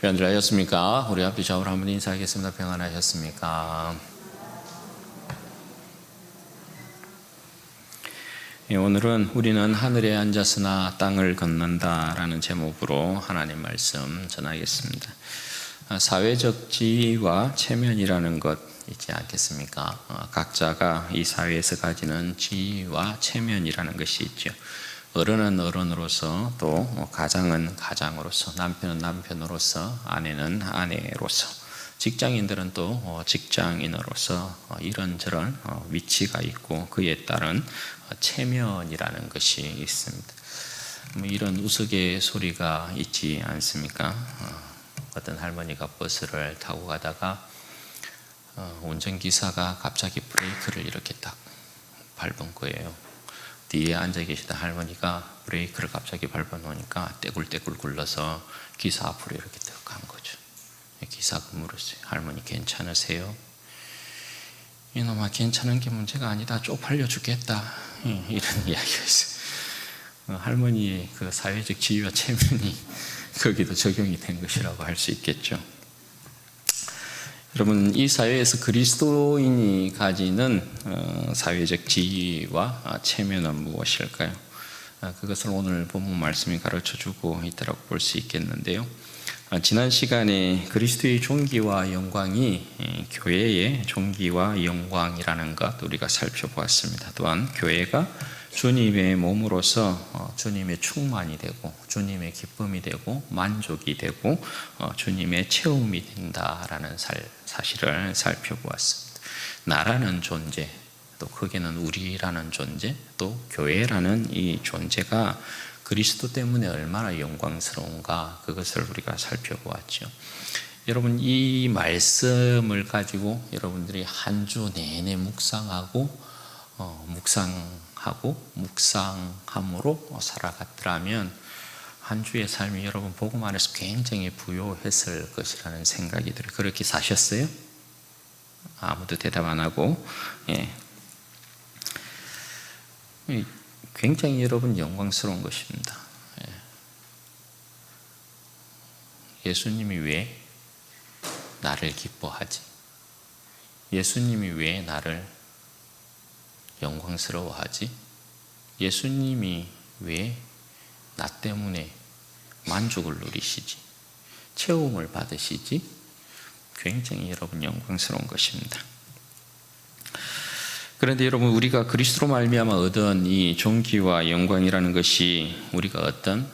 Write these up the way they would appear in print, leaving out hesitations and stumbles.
평안들 하셨습니까? 우리 앞뒤 좌우로 한번 인사하겠습니다. 평안하셨습니까? 오늘은 우리는 하늘에 앉았으나 땅을 걷는다라는 제목으로 하나님 말씀 전하겠습니다. 사회적 지위와 체면이라는 것 있지 않겠습니까? 각자가 이 사회에서 가지는 지위와 체면이라는 것이 있죠. 어른은 어른으로서, 또 가장은 가장으로서, 남편은 남편으로서, 아내는 아내로서, 직장인들은 또 직장인으로서 이런저런 위치가 있고 그에 따른 체면이라는 것이 있습니다. 이런 우스갯소리가 있지 않습니까? 어떤 할머니가 버스를 타고 가다가 운전기사가 갑자기 브레이크를 이렇게 딱 밟은 거예요. 뒤에 앉아 계시던 할머니가 브레이크를 갑자기 밟아 놓으니까 떼굴떼굴 굴러서 기사 앞으로 이렇게 딱 간 거죠. 기사가 물었어요. 할머니 괜찮으세요? 이놈아, 괜찮은 게 문제가 아니다. 쪽팔려 죽겠다. 이런 이야기가 있어요. 할머니의 그 사회적 지위와 체면이 거기도 적용이 된 것이라고 할 수 있겠죠. 여러분, 이 사회에서 그리스도인이 가지는 사회적 지위와 체면은 무엇일까요? 그것을 오늘 본문 말씀이 가르쳐주고 있다고 볼 수 있겠는데요. 지난 시간에 그리스도의 존귀와 영광이 교회의 존귀와 영광이라는 것 우리가 살펴보았습니다. 또한 교회가 주님의 몸으로서 주님의 충만이 되고 주님의 기쁨이 되고 만족이 되고 주님의 체험이 된다라는 사실을 살펴보았습니다. 나라는 존재, 또 크게는 우리라는 존재, 또 교회라는 이 존재가 그리스도 때문에 얼마나 영광스러운가, 그것을 우리가 살펴보았죠. 여러분, 이 말씀을 가지고 여러분들이 한 주 내내 묵상함으로 살아갔더라면 한 주의 삶이 여러분 복음 안에서 굉장히 부요했을 것이라는 생각이 들어요. 그렇게 사셨어요? 아무도 대답 안 하고. 굉장히 여러분 영광스러운 것입니다. 예수님이 왜 나를 기뻐하지? 예수님이 왜 나를 영광스러워하지? 예수님이 왜 나 때문에 만족을 누리시지? 체험을 받으시지? 굉장히 여러분 영광스러운 것입니다. 그런데 여러분, 우리가 그리스도로 말미암아 얻은 이 존귀와 영광이라는 것이 우리가 어떤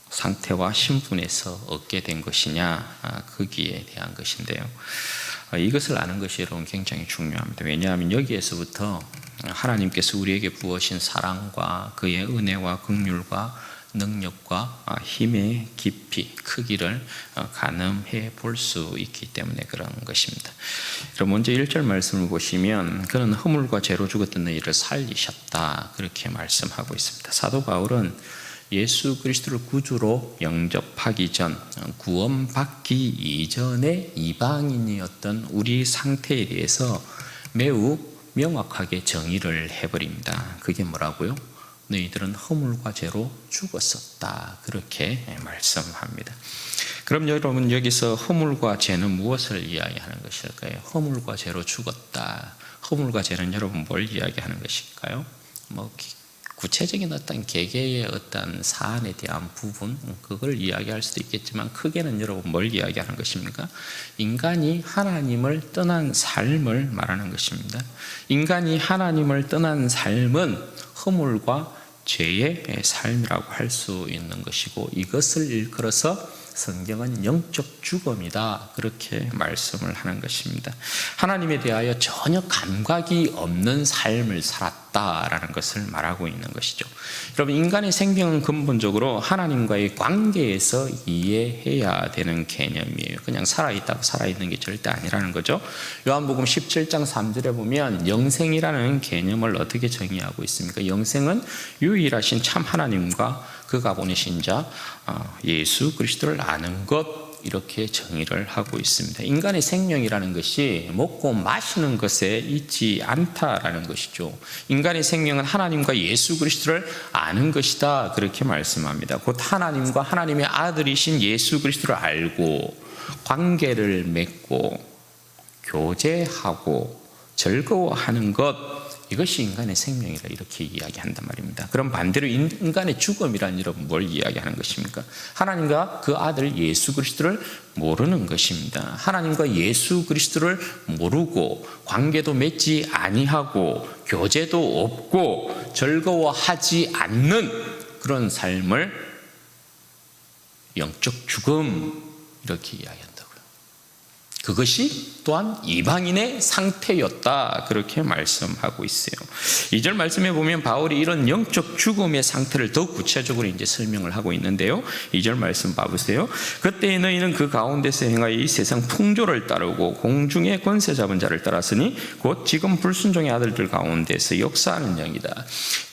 상태와 신분에서 얻게 된 것이냐, 거기에 대한 것인데요. 이것을 아는 것이 여러분 굉장히 중요합니다. 왜냐하면 여기에서부터 하나님께서 우리에게 부으신 사랑과 그의 은혜와 긍휼과 능력과 힘의 깊이, 크기를 가늠해 볼 수 있기 때문에 그런 것입니다. 그럼 먼저 1절 말씀을 보시면, 그는 허물과 죄로 죽었던 너희를 살리셨다, 그렇게 말씀하고 있습니다. 사도 바울은 예수 그리스도를 구주로 영접하기 전, 구원받기 이전의 이방인이었던 우리 상태에 대해서 매우 명확하게 정의를 해버립니다. 그게 뭐라고요? 너희들은 허물과 죄로 죽었었다, 그렇게 말씀합니다. 그럼 여러분, 여기서 허물과 죄는 무엇을 이야기하는 것일까요? 허물과 죄로 죽었다. 허물과 죄는 여러분 뭘 이야기하는 것일까요? 구체적인 어떤 개개의 어떤 사안에 대한 부분, 그걸 이야기할 수도 있겠지만 크게는 여러분 뭘 이야기하는 것입니까? 인간이 하나님을 떠난 삶을 말하는 것입니다. 인간이 하나님을 떠난 삶은 허물과 죄의 삶이라고 할 수 있는 것이고, 이것을 일컬어서 성경은 영적 죽음이다, 그렇게 말씀을 하는 것입니다. 하나님에 대하여 전혀 감각이 없는 삶을 살았다라는 것을 말하고 있는 것이죠. 여러분, 인간의 생명은 근본적으로 하나님과의 관계에서 이해해야 되는 개념이에요. 그냥 살아있다고 살아있는 게 절대 아니라는 거죠. 요한복음 17장 3절에 보면 영생이라는 개념을 어떻게 정의하고 있습니까? 영생은 유일하신 참 하나님과 그가 보내신 자 예수 그리스도를 아는 것, 이렇게 정의를 하고 있습니다. 인간의 생명이라는 것이 먹고 마시는 것에 있지 않다라는 것이죠. 인간의 생명은 하나님과 예수 그리스도를 아는 것이다, 그렇게 말씀합니다. 곧 하나님과 하나님의 아들이신 예수 그리스도를 알고 관계를 맺고 교제하고 즐거워하는 것, 이것이 인간의 생명이라 이렇게 이야기한단 말입니다. 그럼 반대로 인간의 죽음이란 여러분 뭘 이야기하는 것입니까? 하나님과 그 아들 예수 그리스도를 모르는 것입니다. 하나님과 예수 그리스도를 모르고 관계도 맺지 아니하고 교제도 없고 즐거워하지 않는 그런 삶을 영적 죽음, 이렇게 이야기한다고요. 그것이 또한 이방인의 상태였다, 그렇게 말씀하고 있어요. 2절 말씀에 보면 바울이 이런 영적 죽음의 상태를 더욱 구체적으로 이제 설명을 하고 있는데요. 2절 말씀 봐보세요. 그때 너희는 그 가운데서 행하여 이 세상 풍조를 따르고 공중의 권세 잡은 자를 따랐으니 곧 지금 불순종의 아들들 가운데서 역사하는 영이다.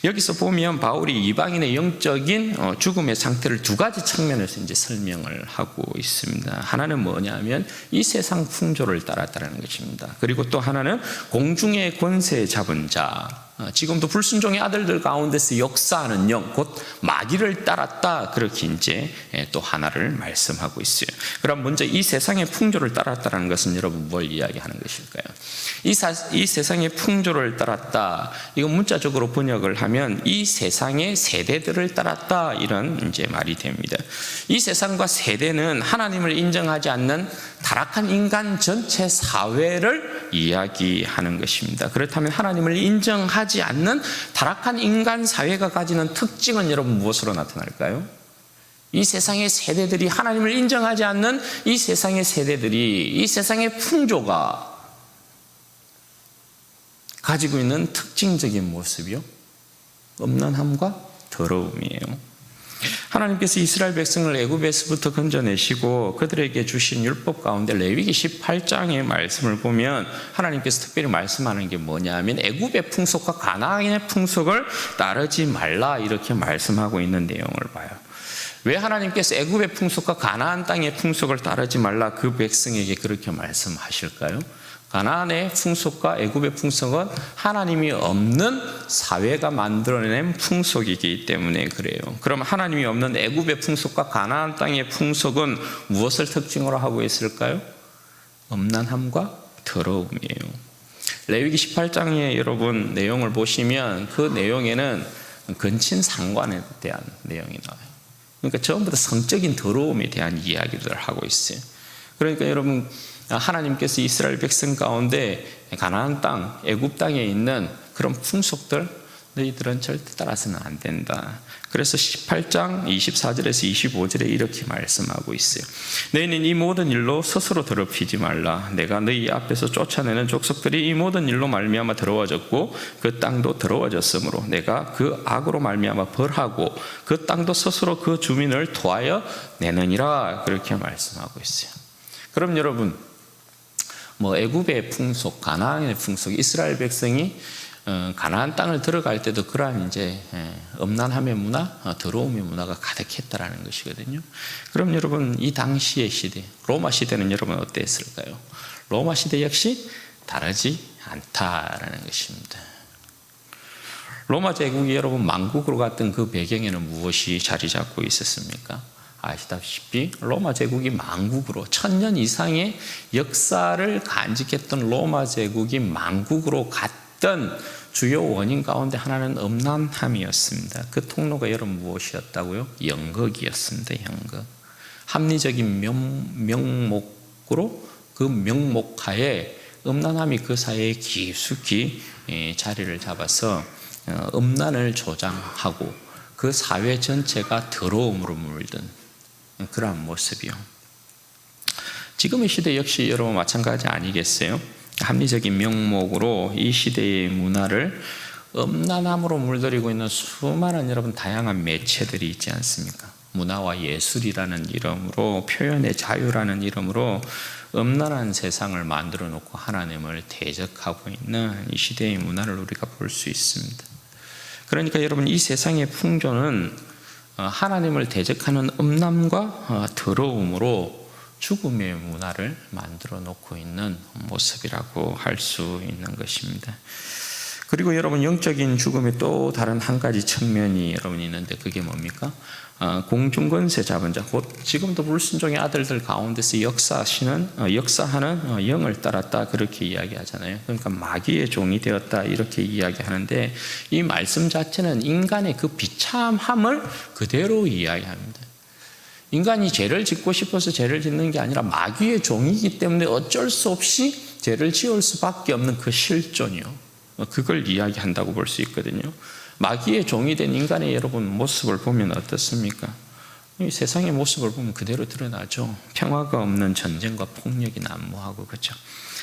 여기서 보면 바울이 이방인의 영적인 죽음의 상태를 두 가지 측면에서 이제 설명을 하고 있습니다. 하나는 뭐냐면 이 세상 풍조를 따랐다는 것입니다. 그리고 또 하나는 공중의 권세 잡은 자, 지금도 불순종의 아들들 가운데서 역사하는 영, 곧 마귀를 따랐다, 그렇게 이제 또 하나를 말씀하고 있어요. 그럼 먼저 이 세상의 풍조를 따랐다는 것은 여러분 뭘 이야기하는 것일까요? 이 세상의 풍조를 따랐다, 이거 문자적으로 번역을 하면 이 세상의 세대들을 따랐다, 이런 이제 말이 됩니다. 이 세상과 세대는 하나님을 인정하지 않는 타락한 인간 전체 사회를 이야기하는 것입니다. 그렇다면 하나님을 인정하지 않는 타락한 인간 사회가 가지는 특징은 여러분 무엇으로 나타날까요? 이 세상의 세대들이, 하나님을 인정하지 않는 이 세상의 세대들이, 이 세상의 풍조가 가지고 있는 특징적인 모습이요, 음란함과 더러움이에요. 하나님께서 이스라엘 백성을 애굽에서부터 건져내시고 그들에게 주신 율법 가운데 레위기 18장의 말씀을 보면 하나님께서 특별히 말씀하는 게 뭐냐면 애굽의 풍속과 가나안의 풍속을 따르지 말라, 이렇게 말씀하고 있는 내용을 봐요. 왜 하나님께서 애굽의 풍속과 가나안 땅의 풍속을 따르지 말라 그 백성에게 그렇게 말씀하실까요? 가나안의 풍속과 애굽의 풍속은 하나님이 없는 사회가 만들어낸 풍속이기 때문에 그래요. 그럼 하나님이 없는 애굽의 풍속과 가나안 땅의 풍속은 무엇을 특징으로 하고 있을까요? 음란함과 더러움이에요. 레위기 18장의 여러분 내용을 보시면 그 내용에는 근친상관에 대한 내용이 나와요. 그러니까 전부 다 성적인 더러움에 대한 이야기를 하고 있어요. 그러니까 여러분, 하나님께서 이스라엘 백성 가운데 가나안 땅, 애굽 땅에 있는 그런 풍속들, 너희들은 절대 따라서는 안 된다. 그래서 18장 24절에서 25절에 이렇게 말씀하고 있어요. 너희는 이 모든 일로 스스로 더럽히지 말라. 내가 너희 앞에서 쫓아내는 족속들이 이 모든 일로 말미암아 더러워졌고 그 땅도 더러워졌으므로 내가 그 악으로 말미암아 벌하고 그 땅도 스스로 그 주민을 토하여 내느니라, 그렇게 말씀하고 있어요. 그럼 여러분, 애굽의 풍속, 가나안의 풍속, 이스라엘 백성이 가나안 땅을 들어갈 때도 그러한 이제 음란함의 문화, 더러움의 문화가 가득했다라는 것이거든요. 그럼 여러분, 이 당시의 시대, 로마 시대는 여러분 어땠을까요? 로마 시대 역시 다르지 않다라는 것입니다. 로마 제국이 여러분 만국으로 갔던 그 배경에는 무엇이 자리 잡고 있었습니까? 아시다시피 로마 제국이 만국으로 1000년 이상의 역사를 간직했던 로마 제국이 만국으로 갔던 주요 원인 가운데 하나는 음란함이었습니다. 그 통로가 여러분 무엇이었다고요? 연극이었습니다. 연극. 합리적인 명목으로 그 명목하에 음란함이 그 사회에 깊숙이 자리를 잡아서 음란을 조장하고 그 사회 전체가 더러움으로 물든 그러한 모습이요. 지금의 시대 역시 여러분 마찬가지 아니겠어요? 합리적인 명목으로 이 시대의 문화를 음란함으로 물들이고 있는 수많은 여러분 다양한 매체들이 있지 않습니까? 문화와 예술이라는 이름으로, 표현의 자유라는 이름으로 음란한 세상을 만들어 놓고 하나님을 대적하고 있는 이 시대의 문화를 우리가 볼 수 있습니다. 그러니까 여러분, 이 세상의 풍조는 하나님을 대적하는 음란과 더러움으로 죽음의 문화를 만들어 놓고 있는 모습이라고 할 수 있는 것입니다. 그리고 여러분, 영적인 죽음의 또 다른 한 가지 측면이 여러분 있는데 그게 뭡니까? 공중권세 잡은 자, 곧 지금도 불순종의 아들들 가운데서 역사하는 영을 따랐다, 그렇게 이야기하잖아요. 그러니까 마귀의 종이 되었다, 이렇게 이야기하는데, 이 말씀 자체는 인간의 그 비참함을 그대로 이야기합니다. 인간이 죄를 짓고 싶어서 죄를 짓는 게 아니라 마귀의 종이기 때문에 어쩔 수 없이 죄를 지을 수밖에 없는 그 실존이요, 그걸 이야기한다고 볼 수 있거든요. 마귀의 종이 된 인간의 여러분 모습을 보면 어떻습니까? 이 세상의 모습을 보면 그대로 드러나죠. 평화가 없는 전쟁과 폭력이 난무하고, 그렇죠?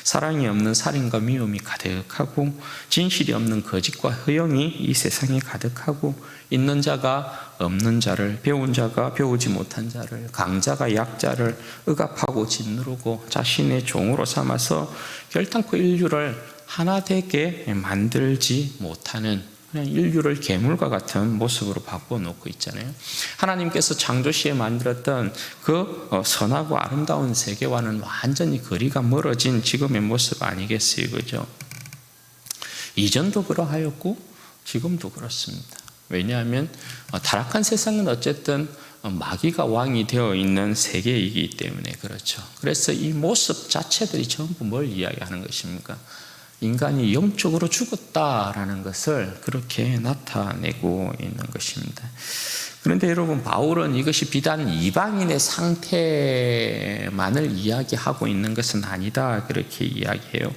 사랑이 없는 살인과 미움이 가득하고, 진실이 없는 거짓과 허영이 이 세상에 가득하고, 있는 자가 없는 자를, 배운 자가 배우지 못한 자를, 강자가 약자를 억압하고 짓누르고 자신의 종으로 삼아서 결단코 인류를 하나 되게 만들지 못하는, 그냥 인류를 괴물과 같은 모습으로 바꿔놓고 있잖아요. 하나님께서 창조시에 만들었던 그 선하고 아름다운 세계와는 완전히 거리가 멀어진 지금의 모습 아니겠어요, 그죠? 이전도 그러하였고 지금도 그렇습니다. 왜냐하면 타락한 세상은 어쨌든 마귀가 왕이 되어 있는 세계이기 때문에 그렇죠. 그래서 이 모습 자체들이 전부 뭘 이야기하는 것입니까? 인간이 영적으로 죽었다라는 것을 그렇게 나타내고 있는 것입니다. 그런데 여러분, 바울은 이것이 비단 이방인의 상태만을 이야기하고 있는 것은 아니다, 그렇게 이야기해요.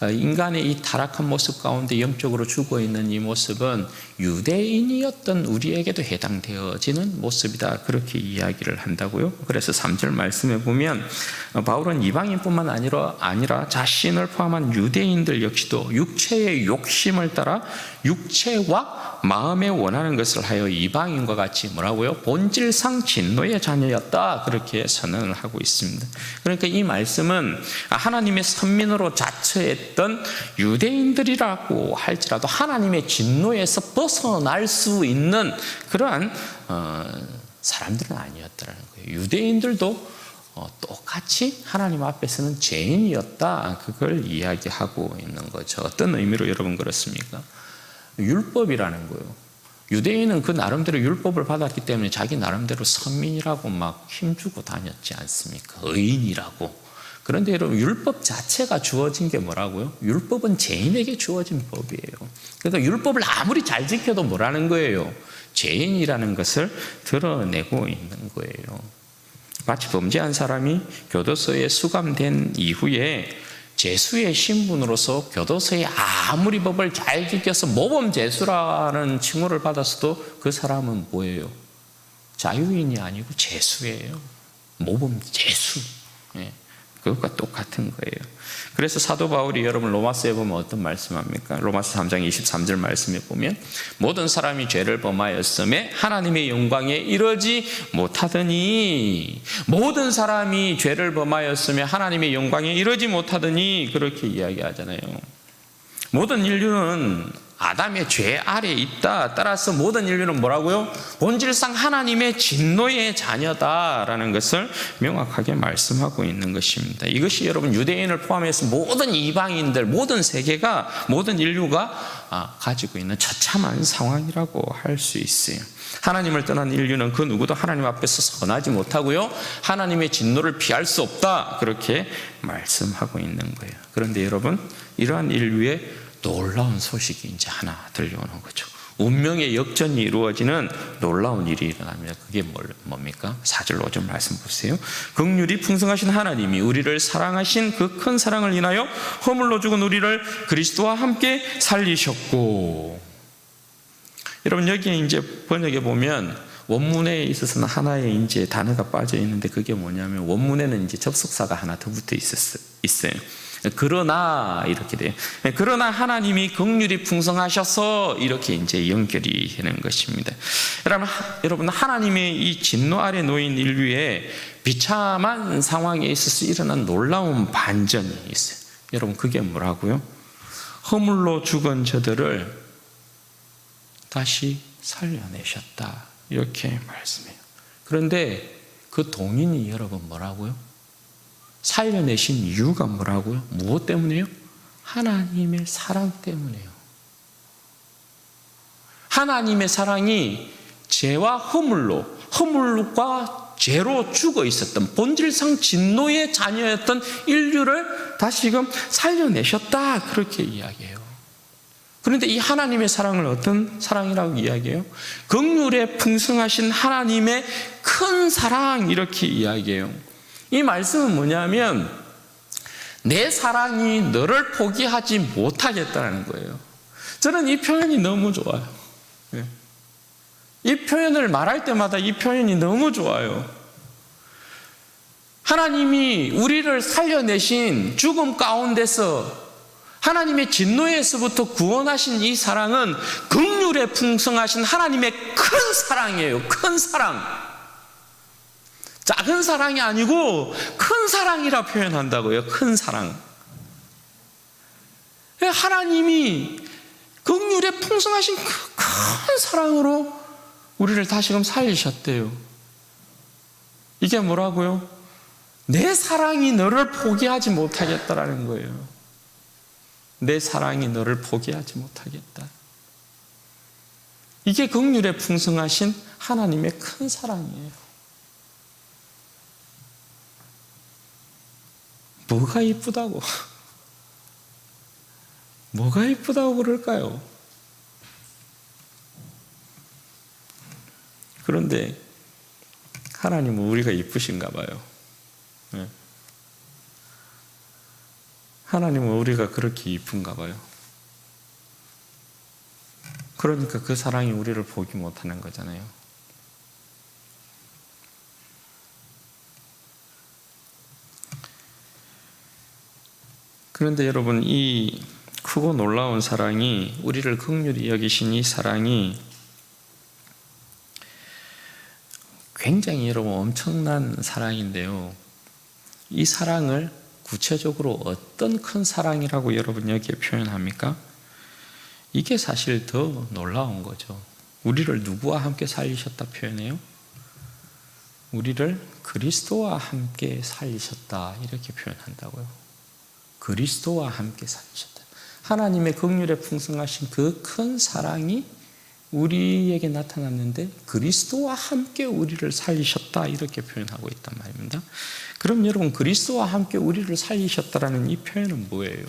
인간의 이 타락한 모습 가운데 영적으로 죽어있는 이 모습은 유대인이었던 우리에게도 해당되어지는 모습이다, 그렇게 이야기를 한다고요. 그래서 3절 말씀에 보면 바울은 이방인뿐만 아니라 자신을 포함한 유대인들 역시도 육체의 욕심을 따라 육체와 마음에 원하는 것을 하여 이방인과 같이 뭐라고요? 본질상 진노의 자녀였다, 그렇게 선언을 하고 있습니다. 그러니까 이 말씀은 하나님의 선민으로 자처했던 유대인들이라고 할지라도 하나님의 진노에서 벗어날 수 있는 그러한 사람들은 아니었다는 거예요. 유대인들도 똑같이 하나님 앞에서는 죄인이었다, 그걸 이야기하고 있는 거죠. 어떤 의미로 여러분 그렇습니까? 율법이라는 거예요. 유대인은 그 나름대로 율법을 받았기 때문에 자기 나름대로 선민이라고 막 힘주고 다녔지 않습니까? 의인이라고. 그런데 여러분, 율법 자체가 주어진 게 뭐라고요? 율법은 죄인에게 주어진 법이에요. 그러니까 율법을 아무리 잘 지켜도 뭐라는 거예요? 죄인이라는 것을 드러내고 있는 거예요. 마치 범죄한 사람이 교도소에 수감된 이후에 죄수의 신분으로서 교도소에 아무리 법을 잘 지켜서 모범죄수라는 칭호를 받았어도 그 사람은 뭐예요? 자유인이 아니고 죄수예요. 모범죄수. 예. 그것과 똑같은 거예요. 그래서 사도 바울이 여러분 로마서에 보면 어떤 말씀합니까? 로마서 3장 23절 말씀에 보면 모든 사람이 죄를 범하였음에 하나님의 영광에 이르지 못하더니, 모든 사람이 죄를 범하였음에 하나님의 영광에 이르지 못하더니, 그렇게 이야기하잖아요. 모든 인류는 아담의 죄 아래에 있다. 따라서 모든 인류는 뭐라고요? 본질상 하나님의 진노의 자녀다라는 것을 명확하게 말씀하고 있는 것입니다. 이것이 여러분 유대인을 포함해서 모든 이방인들, 모든 세계가, 모든 인류가 가지고 있는 처참한 상황이라고 할 수 있어요. 하나님을 떠난 인류는 그 누구도 하나님 앞에서 선하지 못하고요, 하나님의 진노를 피할 수 없다, 그렇게 말씀하고 있는 거예요. 그런데 여러분, 이러한 인류의 놀라운 소식이 이제 하나 들려오는 거죠. 운명의 역전이 이루어지는 놀라운 일이 일어납니다. 그게 뭡니까? 4절 5절 말씀 보세요. 긍휼이 풍성하신 하나님이 우리를 사랑하신 그 큰 사랑을 인하여 허물로 죽은 우리를 그리스도와 함께 살리셨고. 여러분, 여기에 이제 번역해 보면 원문에 있어서는 하나의 이제 단어가 빠져 있는데, 그게 뭐냐면 원문에는 이제 접속사가 하나 더 붙어 있어요. 그러나 이렇게 돼요. 그러나 하나님이 긍휼이 풍성하셔서 이렇게 이제 연결이 되는 것입니다. 여러분, 하나님의 이 진노 아래 놓인 인류의 비참한 상황에 있어서 일어난 놀라운 반전이 있어요. 여러분, 그게 뭐라고요? 허물로 죽은 저들을 다시 살려내셨다, 이렇게 말씀해요. 그런데 그 동인이 여러분 뭐라고요? 살려내신 이유가 뭐라고요? 무엇 때문에요? 하나님의 사랑 때문에요. 하나님의 사랑이 죄와 허물과 죄로 죽어 있었던 본질상 진노의 자녀였던 인류를 다시금 살려내셨다, 그렇게 이야기해요. 그런데 이 하나님의 사랑을 어떤 사랑이라고 이야기해요? 긍휼에 풍성하신 하나님의 큰 사랑, 이렇게 이야기해요. 이 말씀은 뭐냐면 내 사랑이 너를 포기하지 못하겠다는 거예요. 저는 이 표현이 너무 좋아요. 이 표현을 말할 때마다 이 표현이 너무 좋아요. 하나님이 우리를 살려내신 죽음 가운데서 하나님의 진노에서부터 구원하신 이 사랑은 긍휼에 풍성하신 하나님의 큰 사랑이에요. 큰 사랑. 작은 사랑이 아니고 큰 사랑이라 표현한다고요. 큰 사랑. 하나님이 긍휼에 풍성하신 그 큰 사랑으로 우리를 다시금 살리셨대요. 이게 뭐라고요? 내 사랑이 너를 포기하지 못하겠다라는 거예요. 내 사랑이 너를 포기하지 못하겠다. 이게 긍휼에 풍성하신 하나님의 큰 사랑이에요. 뭐가 이쁘다고? 뭐가 이쁘다고 그럴까요? 그런데 하나님은 우리가 이쁘신가 봐요. 하나님은 우리가 그렇게 이쁜가 봐요. 그러니까 그 사랑이 우리를 보기 못하는 거잖아요. 그런데 여러분, 이 크고 놀라운 사랑이, 우리를 긍휼히 여기신 이 사랑이 굉장히 여러분 엄청난 사랑인데요. 이 사랑을 구체적으로 어떤 큰 사랑이라고 여러분 여기에 표현합니까? 이게 사실 더 놀라운 거죠. 우리를 누구와 함께 살리셨다 표현해요? 우리를 그리스도와 함께 살리셨다, 이렇게 표현한다고요. 그리스도와 함께 살리셨다. 하나님의 긍휼에 풍성하신 그 큰 사랑이 우리에게 나타났는데 그리스도와 함께 우리를 살리셨다, 이렇게 표현하고 있단 말입니다. 그럼 여러분, 그리스도와 함께 우리를 살리셨다라는 이 표현은 뭐예요?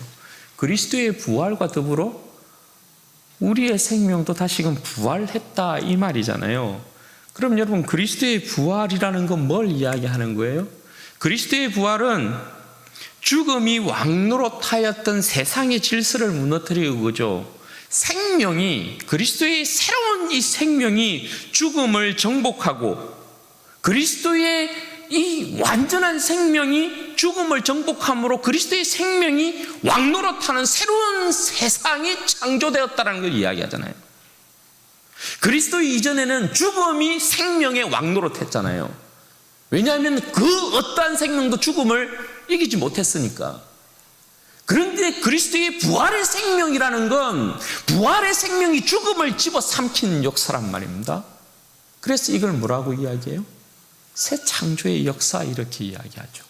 그리스도의 부활과 더불어 우리의 생명도 다시금 부활했다, 이 말이잖아요. 그럼 여러분, 그리스도의 부활이라는 건 뭘 이야기하는 거예요? 그리스도의 부활은 죽음이 왕노릇하였던 세상의 질서를 무너뜨리고, 그죠? 생명이, 그리스도의 새로운 이 생명이 죽음을 정복하고, 그리스도의 이 완전한 생명이 죽음을 정복함으로 그리스도의 생명이 왕노릇하는 새로운 세상이 창조되었다는 걸 이야기하잖아요. 그리스도 이전에는 죽음이 생명의 왕노릇했잖아요. 왜냐하면 그 어떠한 생명도 죽음을 이기지 못했으니까. 그런데 그리스도의 부활의 생명이라는 건, 부활의 생명이 죽음을 집어삼키는 역사란 말입니다. 그래서 이걸 뭐라고 이야기해요? 새 창조의 역사, 이렇게 이야기하죠.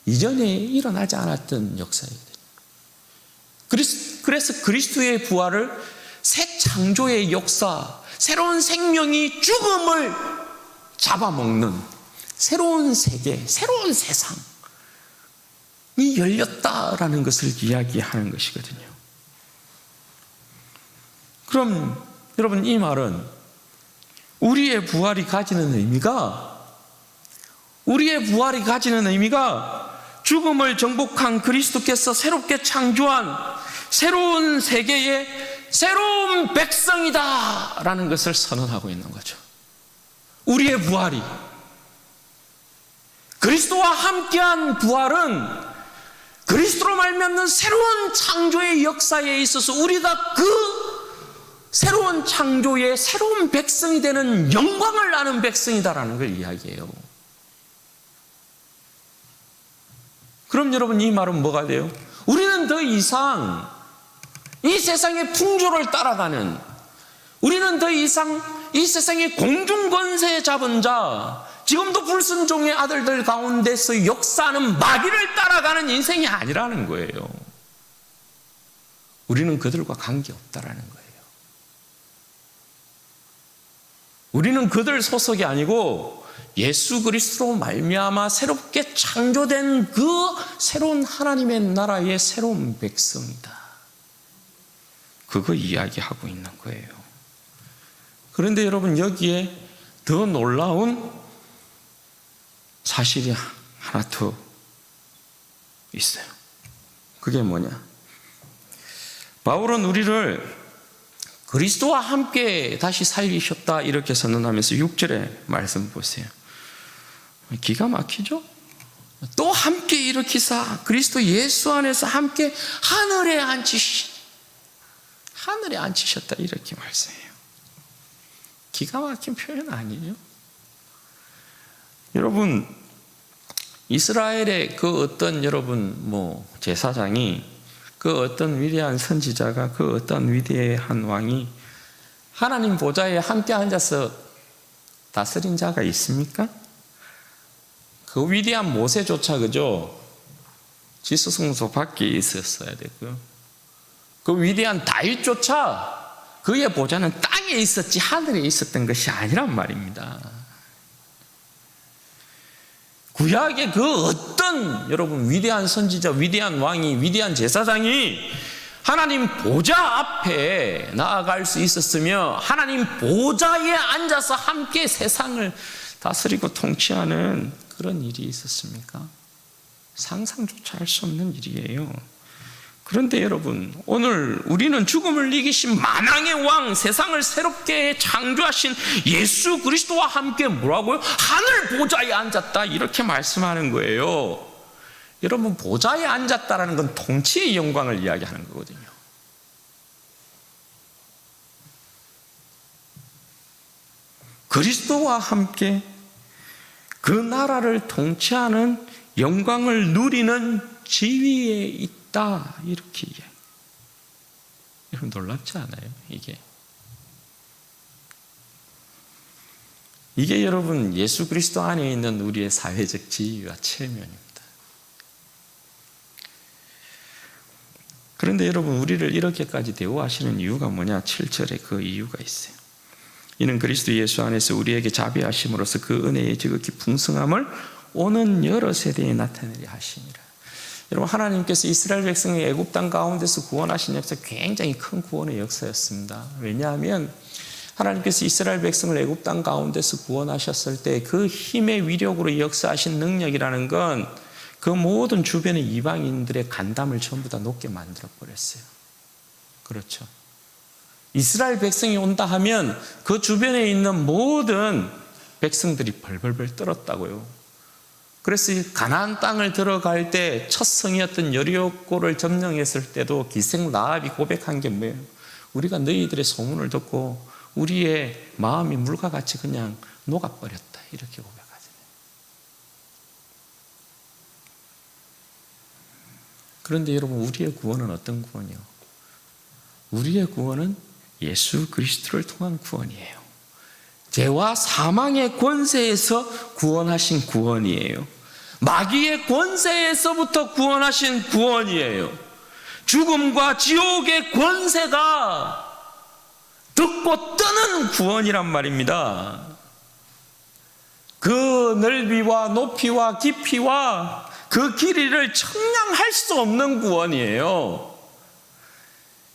이전에 일어나지 않았던 역사이거든요. 그래서 그리스도의 부활을 새 창조의 역사, 새로운 생명이 죽음을 잡아먹는 새로운 세계, 새로운 세상이 열렸다라는 것을 이야기하는 것이거든요. 그럼 여러분, 이 말은 우리의 부활이 가지는 의미가 죽음을 정복한 그리스도께서 새롭게 창조한 새로운 세계의 새로운 백성이다라는 것을 선언하고 있는 거죠. 우리의 부활이, 그리스도와 함께한 부활은 그리스도로 말미암는 새로운 창조의 역사에 있어서 우리가 그 새로운 창조의 새로운 백성이 되는 영광을 아는 백성이다라는 걸 이야기해요. 그럼 여러분, 이 말은 뭐가 돼요? 우리는 더 이상 이 세상의 풍조를 따라가는, 우리는 더 이상 이 세상의 공중권세 잡은 자, 지금도 불순종의 아들들 가운데서 역사하는 마귀를 따라가는 인생이 아니라는 거예요. 우리는 그들과 관계없다라는 거예요. 우리는 그들 소속이 아니고 예수 그리스도로 말미암아 새롭게 창조된 그 새로운 하나님의 나라의 새로운 백성이다. 그거 이야기하고 있는 거예요. 그런데 여러분, 여기에 더 놀라운 사실이 하나 더 있어요. 그게 뭐냐? 바울은 우리를 그리스도와 함께 다시 살리셨다 이렇게 선언하면서 6절의 말씀 보세요. 기가 막히죠? 또 함께 일으키사 그리스도 예수 안에서 함께 하늘에 앉히셨다 이렇게 말씀해요. 기가 막힌 표현 아니에요? 여러분, 이스라엘의 그 어떤 제사장이, 그 어떤 위대한 선지자가, 그 어떤 위대한 왕이 하나님 보좌에 함께 앉아서 다스린 자가 있습니까? 그 위대한 모세조차, 그죠? 지수성소 밖에 있었어야 되고요. 그 위대한 다윗조차 그의 보좌는 땅에 있었지 하늘에 있었던 것이 아니란 말입니다. 구약의 그 어떤 여러분 위대한 선지자, 위대한 왕이, 위대한 제사장이 하나님 보좌 앞에 나아갈 수 있었으며 하나님 보좌에 앉아서 함께 세상을 다스리고 통치하는 그런 일이 있었습니까? 상상조차 할 수 없는 일이에요. 그런데 여러분, 오늘 우리는 죽음을 이기신 만왕의 왕, 세상을 새롭게 창조하신 예수 그리스도와 함께 뭐라고요? 하늘 보좌에 앉았다 이렇게 말씀하는 거예요. 여러분, 보좌에 앉았다라는 건 통치의 영광을 이야기하는 거거든요. 그리스도와 함께 그 나라를 통치하는 영광을 누리는 지위에 있다 이렇게 이야기해요. 여러분, 놀랍지 않아요? 이게 여러분 예수 그리스도 안에 있는 우리의 사회적 지위와 체면입니다. 그런데 여러분, 우리를 이렇게까지 대우하시는 이유가 뭐냐? 7절에 그 이유가 있어요. 이는 그리스도 예수 안에서 우리에게 자비하심으로써 그 은혜의 지극히 풍성함을 오는 여러 세대에 나타내려 하심이라. 여러분, 하나님께서 이스라엘 백성의 애굽 땅 가운데서 구원하신 역사, 굉장히 큰 구원의 역사였습니다. 왜냐하면 하나님께서 이스라엘 백성을 애굽 땅 가운데서 구원하셨을 때 그 힘의 위력으로 역사하신 능력이라는 건 그 모든 주변의 이방인들의 간담을 전부 다 높게 만들어 버렸어요. 그렇죠? 이스라엘 백성이 온다 하면 그 주변에 있는 모든 백성들이 벌벌벌 떨었다고요. 그래서 가나안 땅을 들어갈 때 첫 성이었던 여리고를 점령했을 때도 기생 라합이 고백한 게 뭐예요? 우리가 너희들의 소문을 듣고 우리의 마음이 물과 같이 그냥 녹아버렸다 이렇게 고백하잖아요. 그런데 여러분, 우리의 구원은 어떤 구원이요? 우리의 구원은 예수 그리스도를 통한 구원이에요. 죄와 사망의 권세에서 구원하신 구원이에요. 마귀의 권세에서부터 구원하신 구원이에요. 죽음과 지옥의 권세가 듣고 뜨는 구원이란 말입니다. 그 넓이와 높이와 깊이와 그 길이를 측량할 수 없는 구원이에요.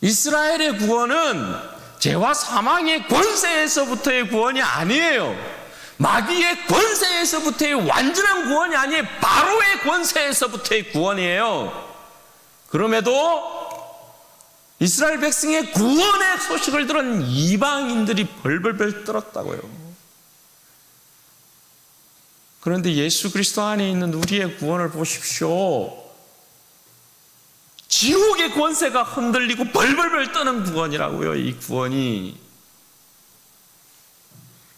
이스라엘의 구원은 죄와 사망의 권세에서부터의 구원이 아니에요. 마귀의 권세에서부터의 완전한 구원이 아니에요. 바로의 권세에서부터의 구원이에요. 그럼에도 이스라엘 백성의 구원의 소식을 들은 이방인들이 벌벌벌 떨었다고요. 그런데 예수 그리스도 안에 있는 우리의 구원을 보십시오. 지옥의 권세가 흔들리고 벌벌벌 떠는 구원이라고요, 이 구원이.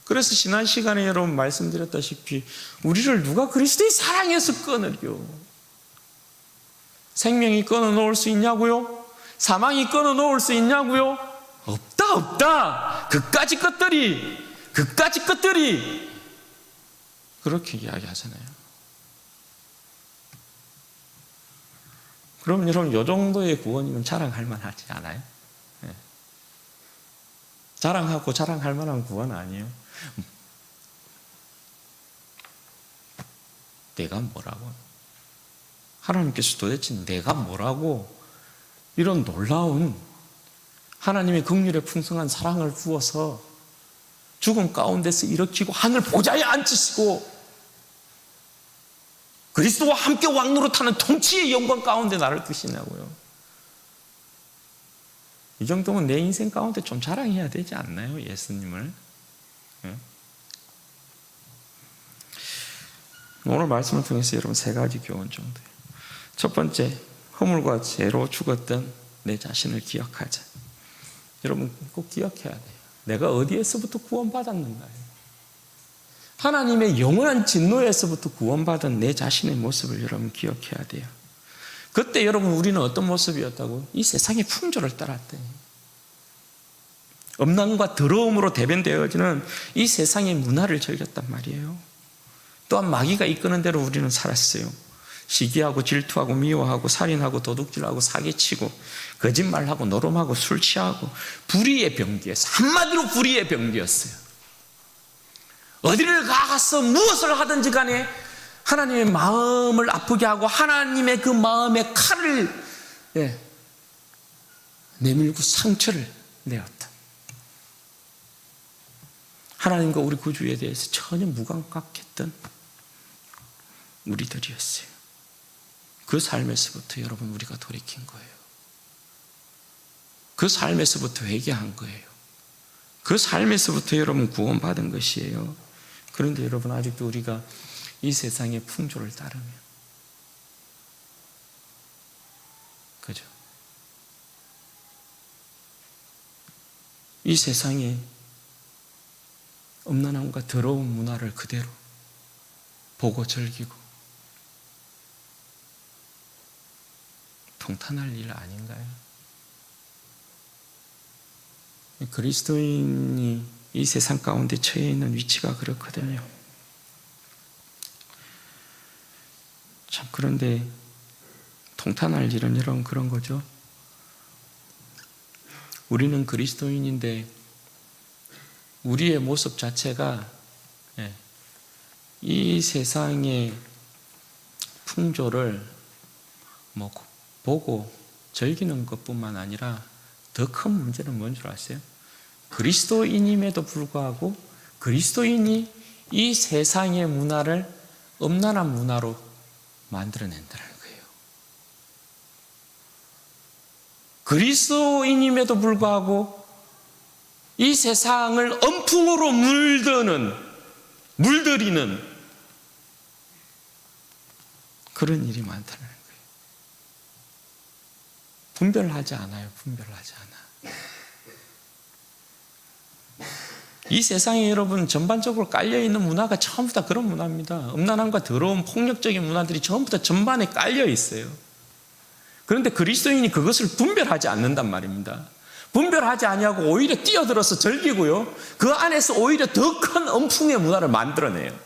그래서 지난 시간에 여러분 말씀드렸다시피 우리를 누가 그리스도의 사랑에서 끊으려? 생명이 끊어놓을 수 있냐고요? 사망이 끊어놓을 수 있냐고요? 없다. 그까지 것들이 그렇게 이야기하잖아요. 그럼 여러분, 이 정도의 구원이면 자랑할 만하지 않아요? 네. 자랑할 만한 구원 아니에요? 내가 뭐라고? 하나님께서 도대체 내가 뭐라고 이런 놀라운 하나님의 긍휼의 풍성한 사랑을 부어서 죽음 가운데서 일으키고 하늘 보좌에 앉히시고 그리스도와 함께 왕노릇하는 통치의 영광 가운데 나를 두시냐고요. 이 정도면 내 인생 가운데 좀 자랑해야 되지 않나요? 예수님을. 오늘 말씀을 통해서 여러분 세 가지 교훈 정도예요. 첫 번째, 허물과 죄로 죽었던 내 자신을 기억하자. 여러분 꼭 기억해야 돼요. 내가 어디에서부터 구원받았는가요? 하나님의 영원한 진노에서부터 구원받은 내 자신의 모습을 여러분 기억해야 돼요. 그때 여러분 우리는 어떤 모습이었다고? 이 세상의 풍조를 따랐대. 음란과 더러움으로 대변되어지는 이 세상의 문화를 즐겼단 말이에요. 또한 마귀가 이끄는 대로 우리는 살았어요. 시기하고 질투하고 미워하고 살인하고 도둑질하고 사기치고 거짓말하고 노름하고 술 취하고 불의의 병기였어요. 한마디로 불의의 병기였어요. 어디를 가서 무엇을 하든지 간에 하나님의 마음을 아프게 하고 하나님의 그 마음의 칼을 내밀고 상처를 내었다. 하나님과 우리 구주에 대해서 전혀 무감각했던 우리들이었어요. 그 삶에서부터 여러분 우리가 돌이킨 거예요. 그 삶에서부터 회개한 거예요. 그 삶에서부터 여러분 구원받은 것이에요. 그런데 여러분 아직도 우리가 이 세상의 풍조를 따르면, 그죠? 이 세상의 음란함과 더러운 문화를 그대로 보고 즐기고 통탄할 일 아닌가요? 그리스도인이 이 세상 가운데 처해 있는 위치가 그렇거든요. 참, 그런데 통탄할 일은 여러분 그런 거죠. 우리는 그리스도인인데 우리의 모습 자체가 이 세상의 풍조를 보고 즐기는 것뿐만 아니라 더 큰 문제는 뭔 줄 아세요? 그리스도인임에도 불구하고 그리스도인이 이 세상의 문화를 음란한 문화로 만들어낸다는 거예요. 그리스도인임에도 불구하고 이 세상을 엄풍으로 물들이는 그런 일이 많다는 거예요. 분별하지 않아요. 분별하지 않아. 이 세상에 여러분 전반적으로 깔려있는 문화가 전부 다 그런 문화입니다. 음란함과 더러운 폭력적인 문화들이 전부 다 전반에 깔려 있어요. 그런데 그리스도인이 그것을 분별하지 않는단 말입니다. 분별하지 아니하고 오히려 뛰어들어서 즐기고요, 그 안에서 오히려 더 큰 엄풍의 문화를 만들어내요.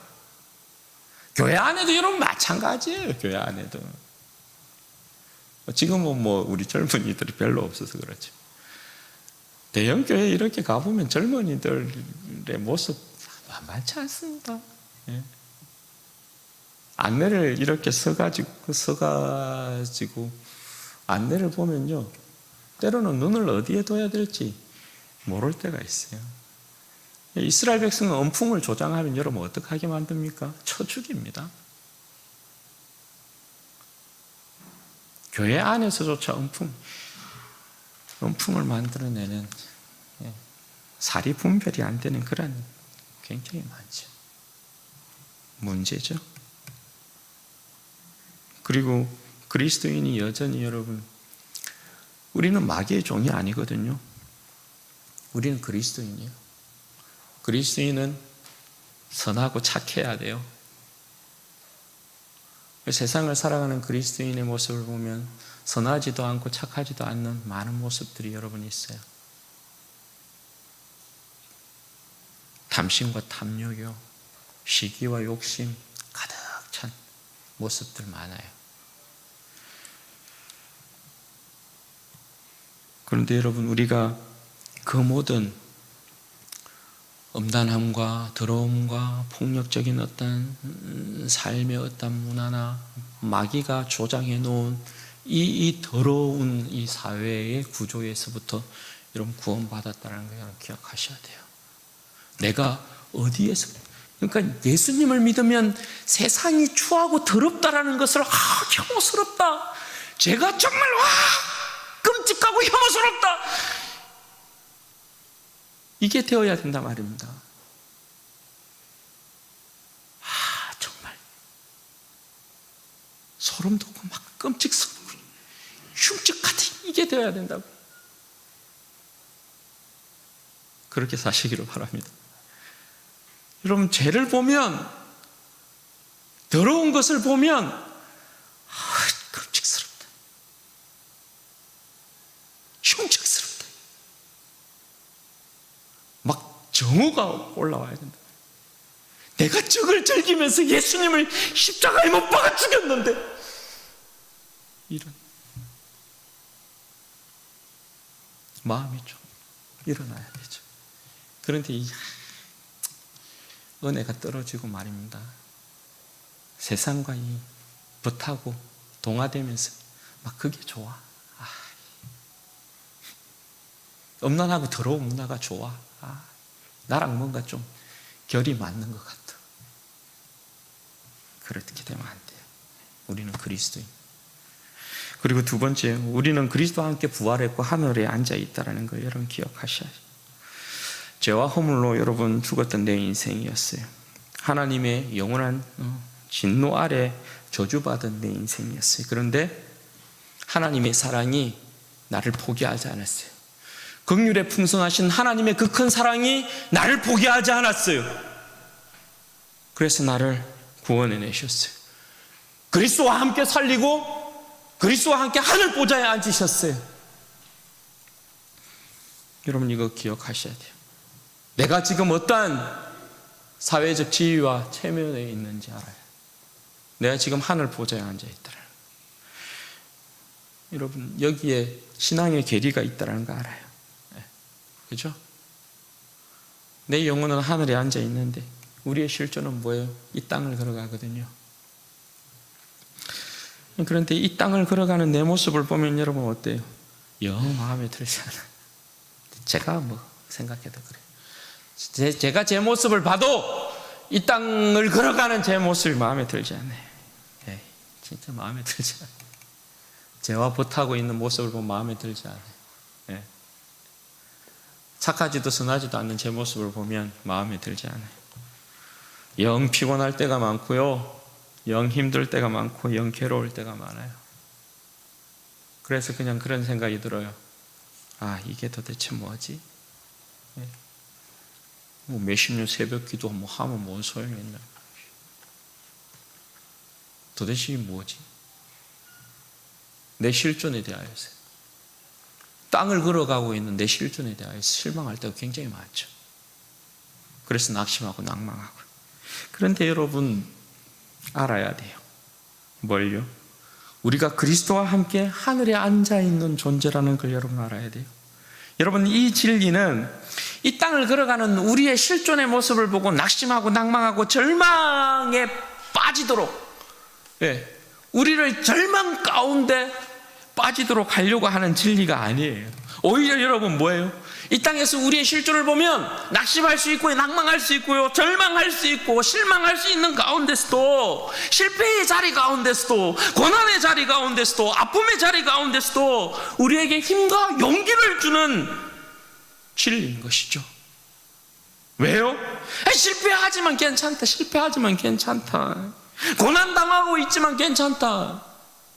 교회 안에도 여러분 마찬가지예요. 교회 안에도. 지금은 우리 젊은이들이 별로 없어서 그렇죠. 대형교회에 이렇게 가보면 젊은이들의 모습 만만치 않습니다. 안내를 이렇게 서가지고 안내를 보면요, 때로는 눈을 어디에 둬야 될지 모를 때가 있어요. 이스라엘 백성은 엄풍을 조장하면 여러분 어떻게 하게 만듭니까? 쳐 죽입니다. 교회 안에서조차 엄풍을 만들어내는 사리 분별이 안 되는 그런 굉장히 많죠. 문제죠. 그리고 그리스도인이 여전히 여러분, 우리는 마귀의 종이 아니거든요. 우리는 그리스도인이에요. 그리스도인은 선하고 착해야 돼요. 세상을 살아가는 그리스도인의 모습을 보면 선하지도 않고 착하지도 않는 많은 모습들이 여러분 있어요. 탐심과 탐욕이요, 시기와 욕심 가득 찬 모습들 많아요. 그런데 여러분, 우리가 그 모든 음란함과 더러움과 폭력적인 어떤 삶의 어떤 문화나 마귀가 조장해 놓은 이 더러운 이 사회의 구조에서부터 여러분 구원받았다는 걸 여러분 기억하셔야 돼요. 내가 어디에서, 그러니까 예수님을 믿으면 세상이 추하고 더럽다라는 것을 혐오스럽다, 제가 정말 끔찍하고 혐오스럽다, 이게 되어야 된단 말입니다. 정말 소름 돋고 막 끔찍스럽고 흉측하다, 이게 되어야 된다고. 그렇게 사시기를 바랍니다. 여러분, 죄를 보면, 더러운 것을 보면 끔찍스럽다, 흉측스럽다, 막 정오가 올라와야 된다. 내가 적을 즐기면서 예수님을 십자가에 못 박아 죽였는데, 이런 마음이 좀 일어나야 되죠. 그런데 이 은혜가 떨어지고 말입니다. 세상과 이 벗하고 동화되면서 막 그게 좋아. 음란하고 더러운 문화가 좋아. 나랑 뭔가 좀 결이 맞는 것 같아. 그렇게 되면 안 돼요. 우리는 그리스도인. 그리고 두 번째, 우리는 그리스도와 함께 부활했고 하늘에 앉아 있다는 걸 여러분 기억하셔야죠. 죄와 허물로 여러분 죽었던 내 인생이었어요. 하나님의 영원한 진노 아래 저주받은 내 인생이었어요. 그런데 하나님의 사랑이 나를 포기하지 않았어요. 긍휼에 풍성하신 하나님의 그 큰 사랑이 나를 포기하지 않았어요. 그래서 나를 구원해 내셨어요. 그리스도와 함께 살리고 그리스도와 함께 하늘 보좌에 앉으셨어요. 여러분, 이거 기억하셔야 돼요. 내가 지금 어떠한 사회적 지위와 체면에 있는지 알아요. 내가 지금 하늘 보좌에 앉아 있다는 거. 여러분, 여기에 신앙의 계리가 있다는 거 알아요. 그죠? 내 영혼은 하늘에 앉아 있는데 우리의 실존은 뭐예요? 이 땅을 걸어가거든요. 그런데 이 땅을 걸어가는 내 모습을 보면 여러분 어때요? 영 마음에 들지 않아요. 제가 뭐 생각해도 그래요. 제가 제 모습을 봐도 이 땅을 걸어가는 제 모습이 마음에 들지 않아요. 진짜 마음에 들지 않아요. 죄와 벗하고 있는 모습을 보면 마음에 들지 않아요. 착하지도 선하지도 않는 제 모습을 보면 마음에 들지 않아요. 영 피곤할 때가 많고요, 영 힘들 때가 많고 영 괴로울 때가 많아요. 그래서 그냥 그런 생각이 들어요. 이게 도대체 뭐지? 뭐 몇십 년 새벽 기도 뭐 하면 뭔 소용이 있나? 도대체 이게 뭐지? 내 실존에 대하여서, 땅을 걸어가고 있는 내 실존에 대하여서 실망할 때가 굉장히 많죠. 그래서 낙심하고 낭망하고. 그런데 여러분 알아야 돼요. 뭘요? 우리가 그리스도와 함께 하늘에 앉아있는 존재라는 걸 여러분 알아야 돼요. 여러분, 이 진리는 이 땅을 걸어가는 우리의 실존의 모습을 보고 낙심하고 낭망하고 절망에 빠지도록, 우리를 절망 가운데 빠지도록 하려고 하는 진리가 아니에요. 오히려 여러분 뭐예요? 이 땅에서 우리의 실존을 보면 낙심할 수 있고 낭망할 수 있고요, 절망할 수 있고 실망할 수 있는 가운데서도, 실패의 자리 가운데서도, 고난의 자리 가운데서도, 아픔의 자리 가운데서도 우리에게 힘과 용기를 주는 진리인 것이죠. 왜요? 실패하지만 괜찮다, 실패하지만 괜찮다, 고난당하고 있지만 괜찮다,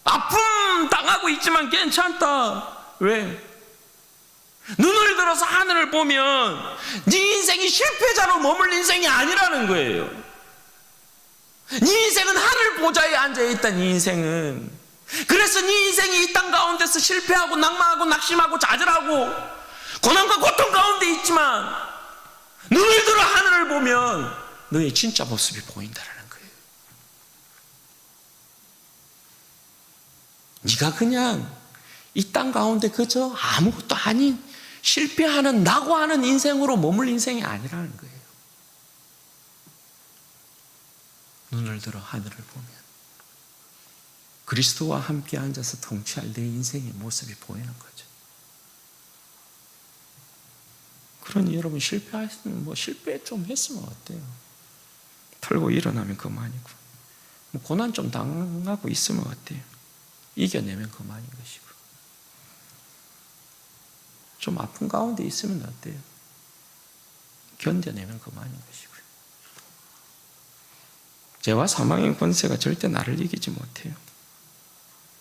아픔 당하고 있지만 괜찮다. 왜? 눈을 들어서 하늘을 보면 네 인생이 실패자로 머물 인생이 아니라는 거예요. 네 인생은 하늘 보좌에 앉아있다. 네 인생은. 그래서 네 인생이 이 땅 가운데서 실패하고 낭망하고 낙심하고 좌절하고 고난과 고통 가운데 있지만, 눈을 들어 하늘을 보면 너의 진짜 모습이 보인다라는 거예요. 네가 그냥 이 땅 가운데 그저 아무것도 아닌 실패하는 낙오하는 인생으로 머물 인생이 아니라는 거예요. 눈을 들어 하늘을 보면 그리스도와 함께 앉아서 통치할 내 인생의 모습이 보이는 거죠. 그러니 여러분 실패했으면 실패 좀 했으면 어때요? 털고 일어나면 그만이고, 고난 좀 당하고 있으면 어때요? 이겨내면 그만인 것이고, 좀 아픈 가운데 있으면 어때요? 견뎌내면 그만인 것이고요. 죄와 사망의 권세가 절대 나를 이기지 못해요.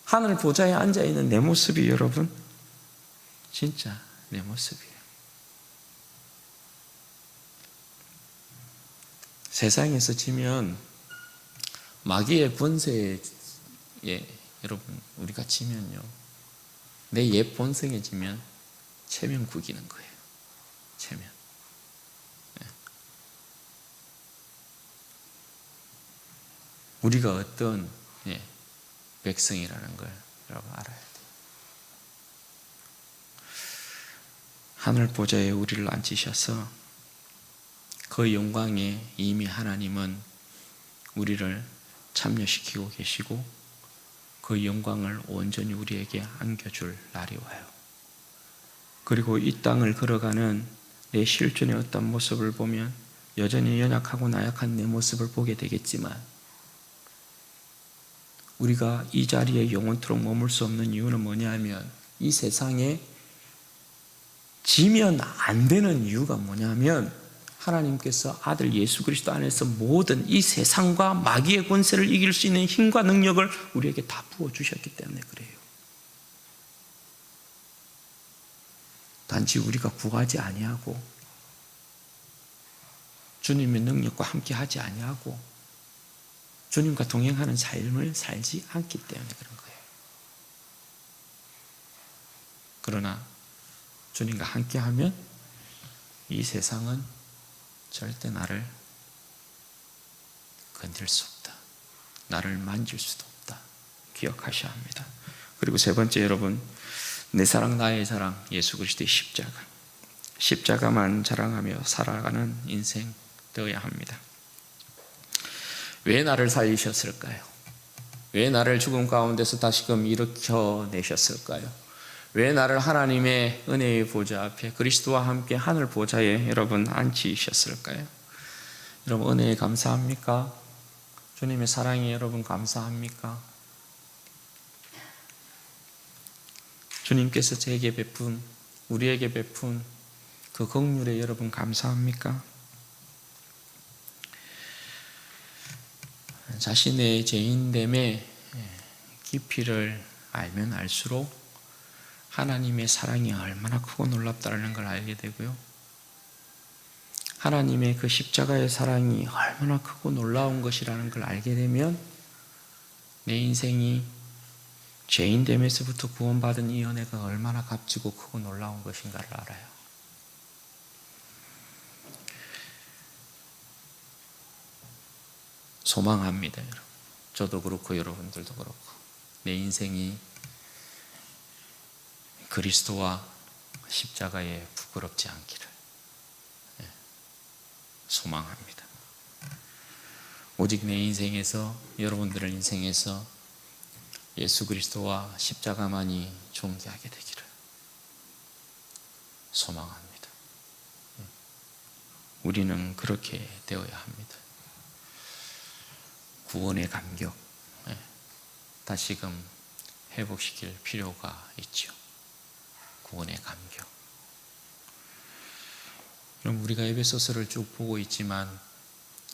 하늘 보좌에 앉아있는 내 모습이 여러분 진짜 내 모습이에요. 세상에서 지면 마귀의 권세에 여러분 우리가 지면요, 내 옛 본성에 지면 체면 구기는 거예요. 체면. 우리가 어떤 백성이라는 걸 여러분 알아야 돼요. 하늘 보좌에 우리를 앉히셔서 그 영광에 이미 하나님은 우리를 참여시키고 계시고 그 영광을 온전히 우리에게 안겨줄 날이 와요. 그리고 이 땅을 걸어가는 내 실존의 어떤 모습을 보면 여전히 연약하고 나약한 내 모습을 보게 되겠지만, 우리가 이 자리에 영원토록 머물 수 없는 이유는 뭐냐면, 이 세상에 지면 안 되는 이유가 뭐냐면, 하나님께서 아들 예수 그리스도 안에서 모든 이 세상과 마귀의 권세를 이길 수 있는 힘과 능력을 우리에게 다 부어주셨기 때문에 그래요. 단지 우리가 구하지 아니하고 주님의 능력과 함께 하지 아니하고 주님과 동행하는 삶을 살지 않기 때문에 그런 거예요. 그러나 주님과 함께하면 이 세상은 절대 나를 건들 수 없다. 나를 만질 수도 없다. 기억하셔야 합니다. 그리고 세 번째, 여러분, 내 사랑 나의 사랑 예수 그리스도의 십자가. 십자가만 자랑하며 살아가는 인생 되어야 합니다. 왜 나를 살리셨을까요? 왜 나를 죽음 가운데서 다시금 일으켜내셨을까요? 왜 나를 하나님의 은혜의 보좌 앞에 그리스도와 함께 하늘 보좌에 여러분 앉히셨을까요? 여러분 은혜에 감사합니까? 주님의 사랑에 여러분 감사합니까? 주님께서 제게 베푼, 우리에게 베푼 그 긍휼에 여러분 감사합니까? 자신의 죄인됨의 깊이를 알면 알수록 하나님의 사랑이 얼마나 크고 놀랍다는 걸 알게 되고요, 하나님의 그 십자가의 사랑이 얼마나 크고 놀라운 것이라는 걸 알게 되면 내 인생이 죄인됨에서부터 구원받은 이 은혜가 얼마나 값지고 크고 놀라운 것인가를 알아요. 소망합니다, 여러분. 저도 그렇고 여러분들도 그렇고 내 인생이 그리스도와 십자가에 부끄럽지 않기를 소망합니다. 오직 내 인생에서, 여러분들의 인생에서 예수 그리스도와 십자가만이 존귀하게 되기를 소망합니다. 우리는 그렇게 되어야 합니다. 구원의 감격 다시금 회복시킬 필요가 있죠. 구원의 감격. 그럼 우리가 에베소서를 쭉 보고 있지만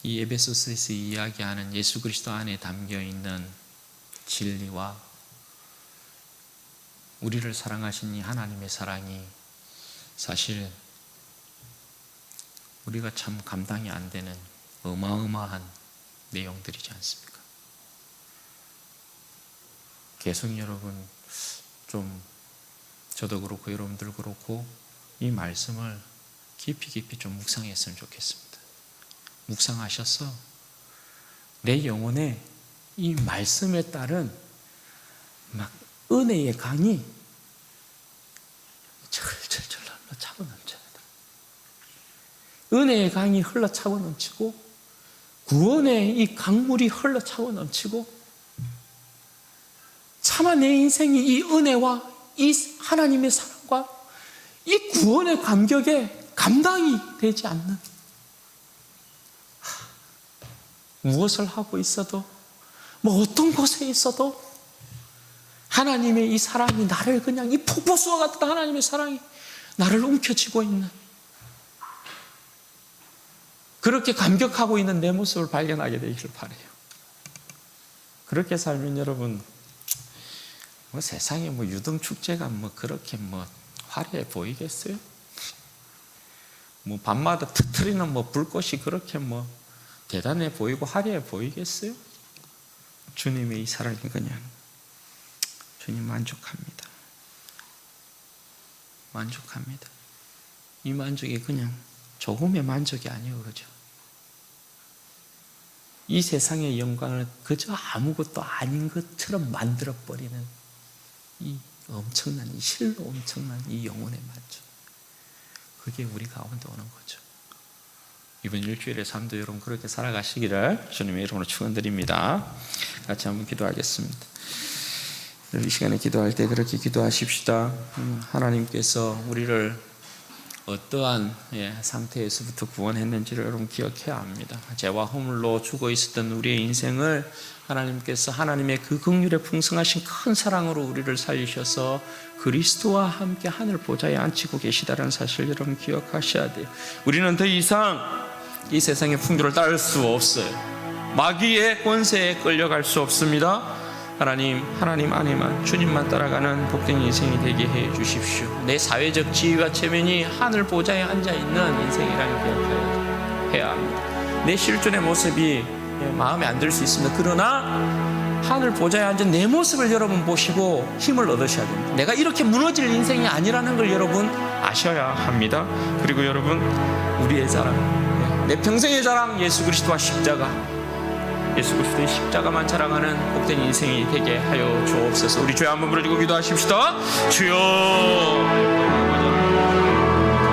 이 에베소서에서 이야기하는 예수 그리스도 안에 담겨있는 진리와 우리를 사랑하신 이 하나님의 사랑이 사실 우리가 참 감당이 안 되는 어마어마한 내용들이지 않습니까? 계속 여러분 좀 저도 그렇고 여러분들 그렇고 이 말씀을 깊이 좀 묵상했으면 좋겠습니다. 묵상하셔서 내 영혼에 이 말씀에 따른 막 은혜의 강이 철철철 흘러차고 넘쳐야 돼. 은혜의 강이 흘러차고 넘치고 구원의 이 강물이 흘러차고 넘치고 차마 내 인생이 이 은혜와 이 하나님의 사랑과 이 구원의 감격에 감당이 되지 않는, 무엇을 하고 있어도 뭐 어떤 곳에 있어도 하나님의 이 사랑이 나를 그냥 이 폭포수와 같은 하나님의 사랑이 나를 움켜쥐고 있는, 그렇게 감격하고 있는 내 모습을 발견하게 되기를 바라요. 그렇게 살면 여러분, 뭐 세상에 뭐 유등 축제가 뭐 그렇게 뭐 화려해 보이겠어요? 뭐 밤마다 터트리는 뭐 불꽃이 그렇게 뭐 대단해 보이고 화려해 보이겠어요? 주님의 이 사랑이 그냥, 주님 만족합니다. 만족합니다. 이 만족이 그냥 조금의 만족이 아니에요, 그죠? 이 세상의 영광을 그저 아무것도 아닌 것처럼 만들어버리는 이 엄청난, 이 실로 엄청난 이 영혼의 만족, 그게 우리 가운데 오는 거죠. 이번 일주일의 삶도 여러분 그렇게 살아가시기를 주님의 이름으로 축원드립니다. 같이 한번 기도하겠습니다. 이 시간에 기도할 때 그렇게 기도하십시다. 하나님께서 우리를 어떠한 상태에서부터 구원했는지를 여러분 기억해야 합니다. 죄와 허물로 죽어 있었던 우리의 인생을 하나님께서 하나님의 그 긍휼에 풍성하신 큰 사랑으로 우리를 살리셔서 그리스도와 함께 하늘 보좌에 앉히고 계시다는 사실 여러분 기억하셔야 돼요. 우리는 더 이상 이 세상의 풍조를 따를 수 없어요. 마귀의 권세에 끌려갈 수 없습니다. 하나님 안에만, 주님만 따라가는 복된 인생이 되게 해 주십시오. 내 사회적 지위와 체면이 하늘 보좌에 앉아있는 인생이라는 기억해야 합니다. 내 실존의 모습이 마음에 안 들 수 있습니다. 그러나 하늘 보좌에 앉은 내 모습을 여러분 보시고 힘을 얻으셔야 됩니다. 내가 이렇게 무너질 인생이 아니라는 걸 여러분 아셔야 합니다. 그리고 여러분, 우리의 자랑, 내 평생의 자랑, 예수 그리스도와 십자가, 예수 그리스도의 십자가만 자랑하는 복된 인생이 되게 하여 주옵소서. 우리 주여 한번 부르짖고 기도하십시다. 주여.